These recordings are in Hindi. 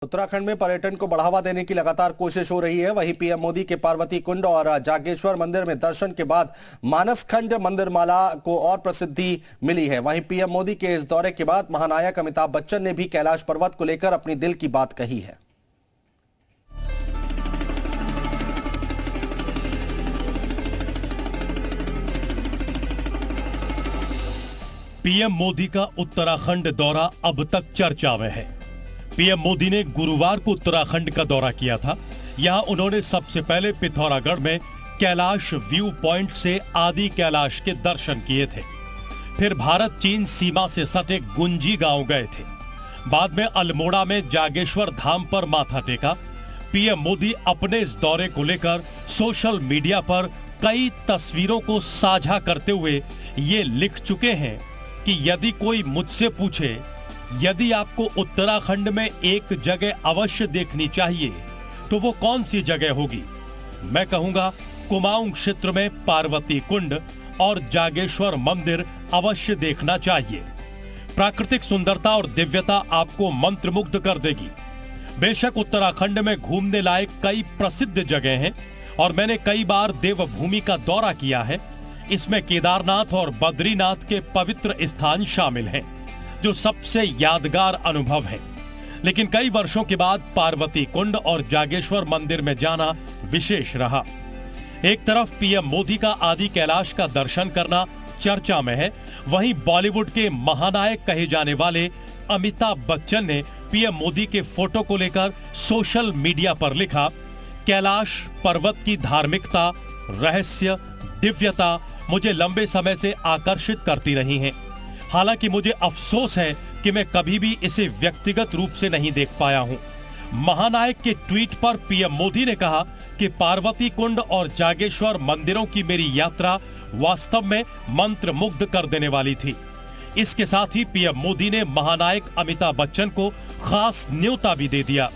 उत्तराखंड में पर्यटन को बढ़ावा देने की लगातार कोशिश हो रही है। वहीं पीएम मोदी के पार्वती कुंड और जागेश्वर मंदिर में दर्शन के बाद मानसखंड मंदिरमाला को और प्रसिद्धि मिली है। वहीं पीएम मोदी के इस दौरे के बाद महानायक अमिताभ बच्चन ने भी कैलाश पर्वत को लेकर अपनी दिल की बात कही है। पीएम मोदी का उत्तराखंड दौरा अब तक चर्चा में है। पीएम मोदी ने गुरुवार को उत्तराखंड का दौरा किया था। यहां उन्होंने सबसे पहले पिथौरागढ़ में कैलाश व्यू पॉइंट से आदि कैलाश के दर्शन किए थे। फिर भारत चीन सीमा से सटे गुंजी गांव गए थे। बाद में अल्मोड़ा में जागेश्वर धाम पर माथा टेका। पीएम मोदी अपने इस दौरे को लेकर सोशल मीडिया पर कई तस्वीरों को साझा करते हुए ये लिख चुके हैं कि यदि कोई मुझसे पूछे यदि आपको उत्तराखंड में एक जगह अवश्य देखनी चाहिए तो वो कौन सी जगह होगी, मैं कहूंगा कुमाऊं क्षेत्र में पार्वती कुंड और जागेश्वर मंदिर अवश्य देखना चाहिए। प्राकृतिक सुंदरता और दिव्यता आपको मंत्रमुग्ध कर देगी। बेशक उत्तराखंड में घूमने लायक कई प्रसिद्ध जगह हैं और मैंने कई बार देवभूमि का दौरा किया है। इसमें केदारनाथ और बद्रीनाथ के पवित्र स्थान शामिल हैं जो सबसे यादगार अनुभव है। लेकिन कई वर्षों के बाद पार्वती कुंड और जागेश्वर मंदिर में जाना विशेष रहा। एक तरफ पीएम मोदी का आदि कैलाश का दर्शन करना चर्चा में है, वहीं बॉलीवुड के महानायक कहे जाने वाले अमिताभ बच्चन ने पीएम मोदी के फोटो को लेकर सोशल मीडिया पर लिखा, कैलाश पर्वत की धार्मिकता, रहस्य, दिव्यता मुझे लंबे समय से आकर्षित करती रही हैं। हालांकि मुझे अफसोस है कि मैं कभी भी इसे व्यक्तिगत रूप से नहीं देख पाया हूं। महानायक के ट्वीट पर पीएम मोदी ने कहा कि पार्वती कुंड और जागेश्वर मंदिरों की मेरी यात्रा वास्तव में मंत्रमुग्ध कर देने वाली थी। इसके साथ ही पीएम मोदी ने महानायक अमिताभ बच्चन को खास न्योता भी दे दिया।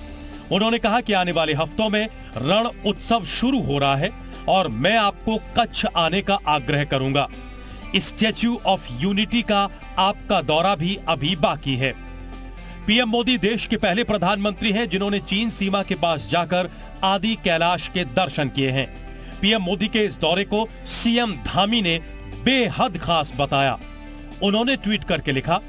उन्होंने कहा कि आने वाले हफ्तों में रण उत्सव शुरू हो रहा है और मैं आपको कच्छ आने का आग्रह करूंगा। स्टैच्यू ऑफ यूनिटी का आपका दौरा भी अभी बाकी है। पीएम मोदी देश के पहले प्रधानमंत्री हैं जिन्होंने चीन सीमा के पास जाकर आदि कैलाश के दर्शन किए हैं। पीएम मोदी के इस दौरे को सीएम धामी ने बेहद खास बताया। उन्होंने ट्वीट करके लिखा,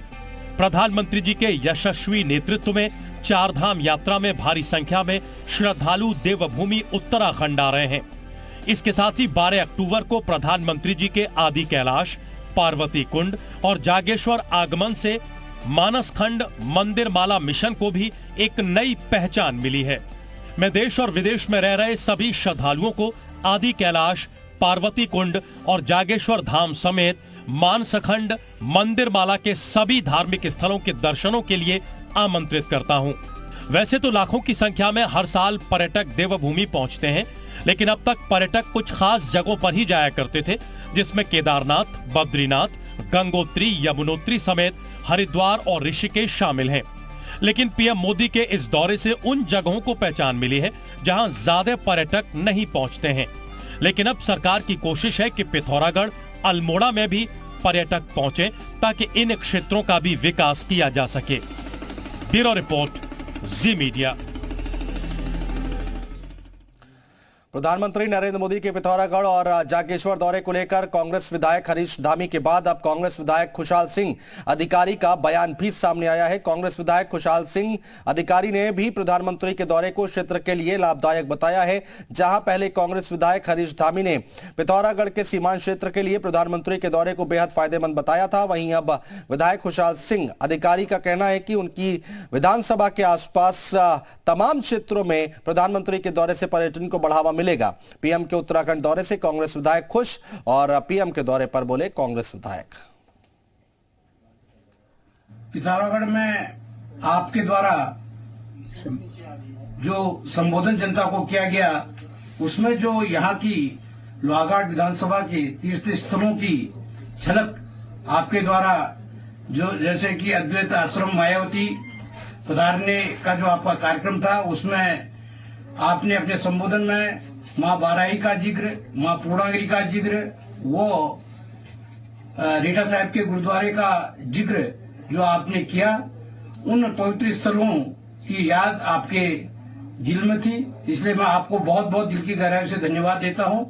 प्रधानमंत्री जी के यशस्वी नेतृत्व में चारधाम यात्रा में भारी संख्या में श्रद्धालु देवभूमि उत्तराखंड आ रहे हैं। इसके साथ ही 12 अक्टूबर को प्रधानमंत्री जी के आदि कैलाश, पार्वती कुंड और जागेश्वर आगमन से मानसखंड मंदिरमाला मिशन को भी एक नई पहचान मिली है। मैं देश और विदेश में रह रहे सभी श्रद्धालुओं को आदि कैलाश, पार्वती कुंड और जागेश्वर धाम समेत मानसखंड मंदिरमाला के सभी धार्मिक स्थलों के दर्शनों के लिए आमंत्रित करता हूं। वैसे तो लाखों की संख्या में हर साल पर्यटक देवभूमि पहुंचते हैं, लेकिन अब तक पर्यटक कुछ खास जगहों पर ही जाया करते थे, जिसमें केदारनाथ, बद्रीनाथ, गंगोत्री, यमुनोत्री समेत हरिद्वार और ऋषिकेश शामिल हैं। लेकिन पीएम मोदी के इस दौरे से उन जगहों को पहचान मिली है जहां ज्यादा पर्यटक नहीं पहुंचते हैं। लेकिन अब सरकार की कोशिश है कि पिथौरागढ़, अल्मोड़ा में भी पर्यटक पहुंचे ताकि इन क्षेत्रों का भी विकास किया जा सके। ब्यूरो रिपोर्ट, जी मीडिया। प्रधानमंत्री नरेंद्र मोदी के पिथौरागढ़ और जागेश्वर दौरे को लेकर कांग्रेस विधायक हरीश धामी के बाद अब कांग्रेस विधायक खुशहाल सिंह अधिकारी का बयान भी सामने आया है। कांग्रेस विधायक खुशहाल सिंह अधिकारी ने भी प्रधानमंत्री के दौरे को क्षेत्र के लिए लाभदायक बताया है। जहां पहले कांग्रेस विधायक हरीश धामी ने पिथौरागढ़ के सीमांत क्षेत्र के लिए प्रधानमंत्री के दौरे को बेहद फायदेमंद बताया था, वहीं अब विधायक खुशहाल सिंह अधिकारी का कहना है कि उनकी विधानसभा के आसपास तमाम क्षेत्रों में प्रधानमंत्री के दौरे से पर्यटन को बढ़ावा मिलेगा। पीएम के उत्तराखंड दौरे से कांग्रेस विधायक खुश और पीएम के दौरे पर बोले कांग्रेस विधायक। पिथौरागढ़ में आपके द्वारा जो संबोधन जनता को किया गया, उसमें जो यहाँ की लोहाघाट विधानसभा के तीर्थ स्थलों की झलक आपके द्वारा, जो जैसे कि अद्वैत आश्रम मायावती पधारने का जो आपका कार्यक्रम था, उसमें आपने अपने संबोधन में माँ बाराही का जिक्र, माँ पूर्णागिरी का जिक्र, वो रीठा साहब के गुरुद्वारे का जिक्र जो आपने किया, उन पवित्र स्थलों की याद आपके दिल में थी, इसलिए मैं आपको बहुत बहुत दिल की गहराई से धन्यवाद देता हूं।